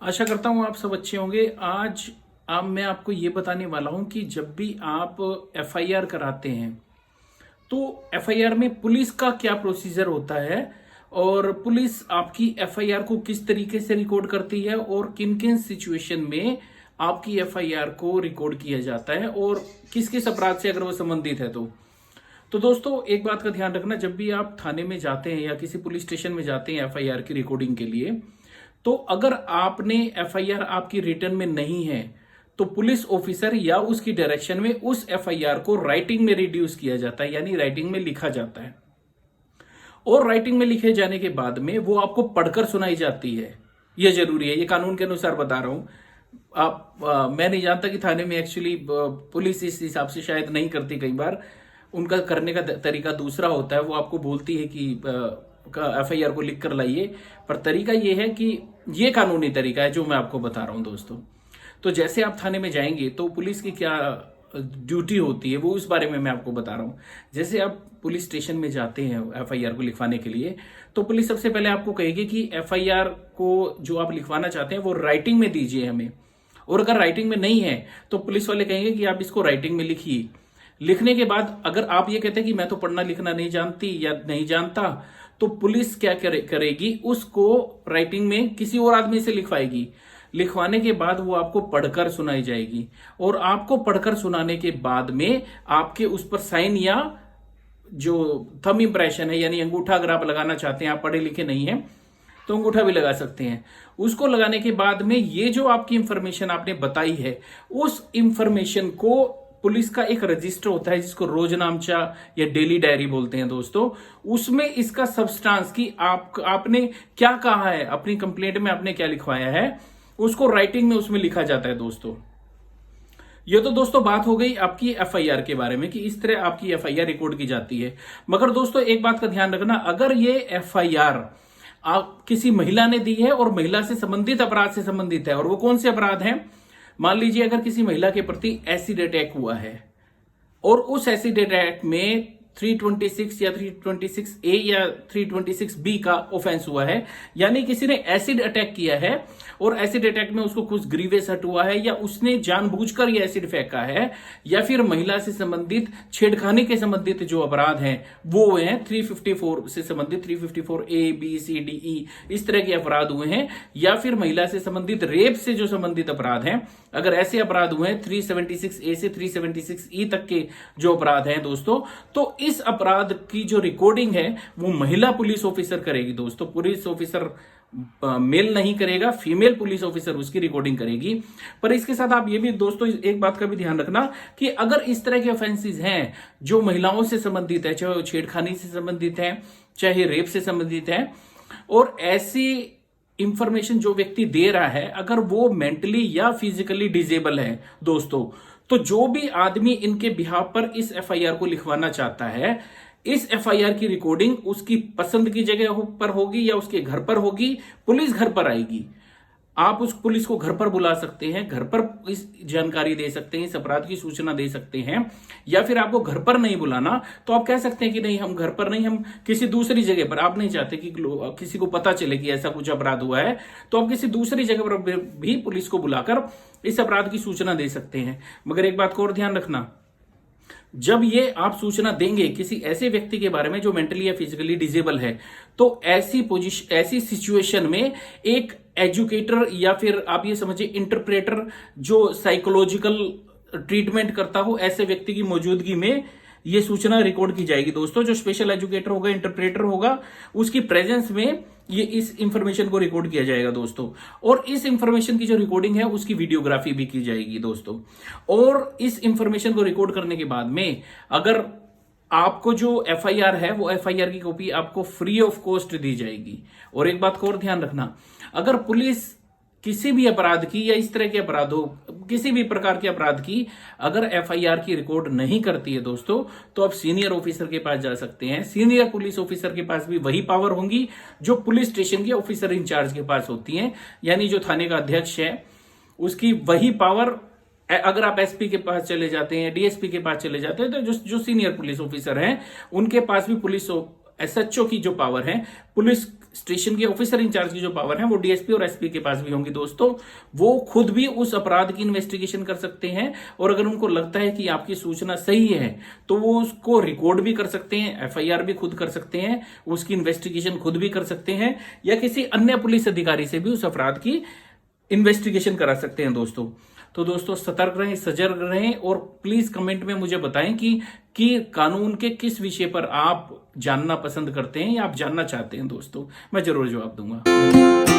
आशा करता हूँ आप सब अच्छे होंगे। आज मैं आपको ये बताने वाला हूँ कि जब भी आप एफआईआर कराते हैं तो एफआईआर में पुलिस का क्या प्रोसीजर होता है और पुलिस आपकी एफआईआर को किस तरीके से रिकॉर्ड करती है और किन किन सिचुएशन में आपकी एफआईआर को रिकॉर्ड किया जाता है और किस किस अपराध से अगर वो संबंधित है तो दोस्तों एक बात का ध्यान रखना, जब भी आप थाने में जाते हैं या किसी पुलिस स्टेशन में जाते हैं एफआईआर की रिकॉर्डिंग के लिए, तो अगर आपने एफआईआर आपकी रिटर्न में नहीं है तो पुलिस ऑफिसर या उसकी डायरेक्शन में उस एफआईआर को राइटिंग में रिड्यूस किया जाता है, यानी राइटिंग में लिखा जाता है। और राइटिंग में लिखे जाने के बाद में वो आपको पढ़कर सुनाई जाती है। यह जरूरी है, ये कानून के अनुसार बता रहा हूं। मैं नहीं जानता कि थाने में एक्चुअली पुलिस इस हिसाब से शायद नहीं करती, कई बार उनका करने का तरीका दूसरा होता है। वो आपको बोलती है कि एफआईआर को लिख कर लाइए, पर तरीका ये है कि ये कानूनी तरीका है जो मैं आपको बता रहा हूं दोस्तों। तो जैसे आप थाने में जाएंगे तो पुलिस की क्या ड्यूटी होती है वो उस बारे में मैं आपको बता रहा हूं। जैसे आप पुलिस स्टेशन में जाते हैं एफआईआर को लिखवाने के लिए, तो पुलिस सबसे पहले आपको कहेगी कि एफआईआर को जो आप लिखवाना चाहते हैं वो राइटिंग में दीजिए हमें। और अगर राइटिंग में नहीं है तो पुलिस वाले कहेंगे कि आप इसको राइटिंग में लिखिए। लिखने के बाद अगर आप ये कहते हैं कि मैं तो पढ़ना लिखना नहीं जानती या नहीं जानता, तो पुलिस क्या करेगी, उसको राइटिंग में किसी और आदमी से लिखवाएगी। लिखवाने के बाद वो आपको पढ़कर सुनाई जाएगी और आपको पढ़कर सुनाने के बाद में आपके उस पर साइन या जो थंब इंप्रेशन है, यानी अंगूठा अगर आप लगाना चाहते हैं, आप पढ़े लिखे नहीं हैं तो अंगूठा भी लगा सकते हैं। उसको लगाने के बाद में ये जो आपकी इंफॉर्मेशन आपने बताई है, उस इंफॉर्मेशन को पुलिस का एक रजिस्टर होता है जिसको रोजनामचा या डेली डायरी बोलते हैं दोस्तों, उसमें इसका सब्सटेंस की आपने क्या कहा है, अपनी कंप्लेंट में आपने क्या लिखवाया है, उसको राइटिंग में उसमें लिखा जाता है दोस्तों। ये तो दोस्तों बात हो गई आपकी एफआईआर के बारे में कि इस तरह आपकी एफआईआर रिकॉर्ड की जाती है। मगर दोस्तों एक बात का ध्यान रखना, अगर ये एफआईआर आप किसी महिला ने दी है और महिला से संबंधित अपराध से संबंधित है, और वो कौन से अपराध हैं, मान लीजिए अगर किसी महिला के प्रति एसिड अटैक हुआ है और उस एसिड अटैक में 326 या 326A या 326B का ऑफेंस हुआ है, यानी किसी ने एसिड अटैक किया है और एसिड अटैक में उसको कुछ ग्रीवेस हर्ट हुआ है, या उसने जानबूझकर यह एसिड फेंका है, या फिर महिला से संबंधित छेड़खानी के संबंधित जो अपराध हैं वो हैं 354 से संबंधित 354A B C D E इस तरह के अपराध हुए हैं, या फिर महिला से संबंधित रेप से जो संबंधित अपराध हैं, अगर ऐसे अपराध हुए हैं 376A से 376E तक के जो अपराध हैं दोस्तों, तो इस अपराध की जो रिकॉर्डिंग है वो महिला पुलिस ऑफिसर करेगी दोस्तों। पुलिस ऑफिसर मेल नहीं करेगा, फीमेल पुलिस ऑफिसर उसकी रिकॉर्डिंग करेगी। पर इसके साथ आप ये भी दोस्तों एक बात का भी ध्यान रखना कि अगर इस तरह के ऑफेंसेस हैं जो महिलाओं से संबंधित है, चाहे छेड़खानी से संबंधित है, चाहे रेप से संबंधित है, और ऐसी इंफॉर्मेशन जो व्यक्ति दे रहा है अगर वो मेंटली या फिजिकली डिजेबल है दोस्तों, तो जो भी आदमी इनके बिहाफ पर इस एफआईआर को लिखवाना चाहता है, इस एफआईआर की रिकॉर्डिंग उसकी पसंद की जगह पर होगी या उसके घर पर होगी, पुलिस घर पर आएगी। आप उस पुलिस को घर पर बुला सकते हैं, घर पर इस जानकारी दे सकते हैं, इस अपराध की सूचना दे सकते हैं, या फिर आपको घर पर नहीं बुलाना तो आप कह सकते हैं कि नहीं, हम घर पर नहीं, हम किसी दूसरी जगह पर, आप नहीं चाहते कि किसी को पता चले कि ऐसा कुछ अपराध हुआ है, तो आप किसी दूसरी जगह पर भी पुलिस को बुलाकर इस अपराध की सूचना दे सकते हैं। मगर एक बात को और ध्यान रखना, जब ये आप सूचना देंगे किसी ऐसे व्यक्ति के बारे में जो मेंटली या फिजिकली डिसेबल है, तो ऐसी सिचुएशन में एक एजुकेटर या फिर आप ये समझिए इंटरप्रेटर जो साइकोलॉजिकल ट्रीटमेंट करता हो, ऐसे व्यक्ति की मौजूदगी में ये सूचना रिकॉर्ड की जाएगी दोस्तों। जो स्पेशल एजुकेटर होगा, इंटरप्रेटर होगा, उसकी प्रेजेंस में ये इस इंफॉर्मेशन को रिकॉर्ड किया जाएगा दोस्तों। और इस इंफॉर्मेशन की जो रिकॉर्डिंग है उसकी वीडियोग्राफी भी की जाएगी दोस्तों। और इस इंफॉर्मेशन को रिकॉर्ड करने के बाद में अगर आपको जो एफआईआर है वो एफआईआर की कॉपी आपको फ्री ऑफ कॉस्ट दी जाएगी। और एक बात को और ध्यान रखना, अगर पुलिस किसी भी अपराध की या इस तरह के अपराधों, किसी भी प्रकार के अपराध की अगर एफआईआर की रिकॉर्ड नहीं करती है दोस्तों, तो आप सीनियर ऑफिसर के पास जा सकते हैं। सीनियर पुलिस ऑफिसर के पास भी वही पावर होंगी जो पुलिस स्टेशन के ऑफिसर इंचार्ज के पास होती हैं, यानी जो थाने का अध्यक्ष है उसकी वही पावर। अगर आप एसपी के पास चले जाते हैं, डीएसपी के पास चले जाते हैं, तो जो सीनियर पुलिस ऑफिसर हैं उनके पास भी पुलिस एसएचओ की जो पावर है पुलिस स्टेशन के ऑफिसर इंचार्ज की जो पावर है वो डीएसपी और एसपी के पास भी होंगी दोस्तों। वो खुद भी उस अपराध की इन्वेस्टिगेशन कर सकते हैं और अगर उनको लगता है कि आपकी सूचना सही है तो वो उसको रिकॉर्ड भी कर सकते हैं, एफआईआर भी खुद कर सकते हैं, उसकी इन्वेस्टिगेशन खुद भी कर सकते हैं या किसी अन्य पुलिस अधिकारी से भी उस अपराध की इन्वेस्टिगेशन करा सकते हैं दोस्तों। तो दोस्तों सतर्क रहें, सजग रहें और प्लीज कमेंट में मुझे बताएं कि कानून के किस विषय पर आप जानना पसंद करते हैं या आप जानना चाहते हैं दोस्तों। मैं जरूर जवाब दूंगा।